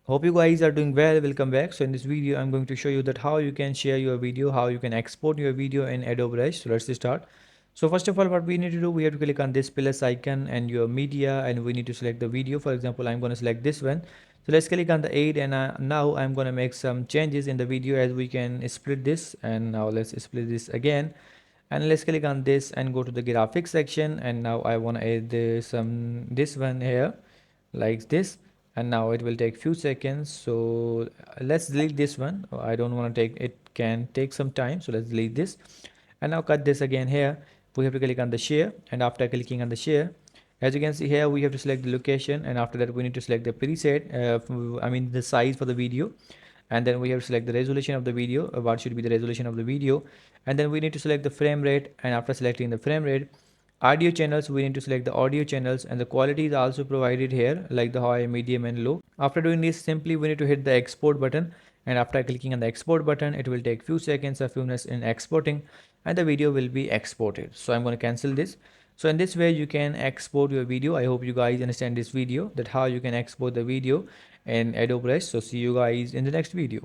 Hope you guys are doing well. Welcome back. So in this video I'm going to show you that how you can share your video, how you can export your video in Adobe Rush. So let's start. So first of all, what we need to do, we have to click on this plus icon and your media, and we need to select the video. For example, I'm going to select this one. So let's click on the aid, and now I'm going to make some changes in the video, as we can split this. And now let's split this again, and let's click on this and go to the graphics section. And now I want to add some this one here like this, and now it will take few seconds. So let's delete this one. I don't want to take it, can take some time, so let's delete this. And now cut this again. Here we have to click on the share, and after clicking on the share, as you can see here, we have to select the location, and after that we need to select the preset, I mean the size for the video. And then we have to select the resolution of the video, what should be the resolution of the video. And then we need to select the frame rate, and after selecting the frame rate, audio channels, we need to select the audio channels, and the quality is also provided here, like the high, medium and low. After doing this, simply we need to hit the export button, and after clicking on the export button, it will take few seconds or few minutes in exporting, and the video will be exported. So I'm going to cancel this. So in this way you can export your video. I hope you guys understand this video, that how you can export the video in Adobe Rush. So see you guys in the next video.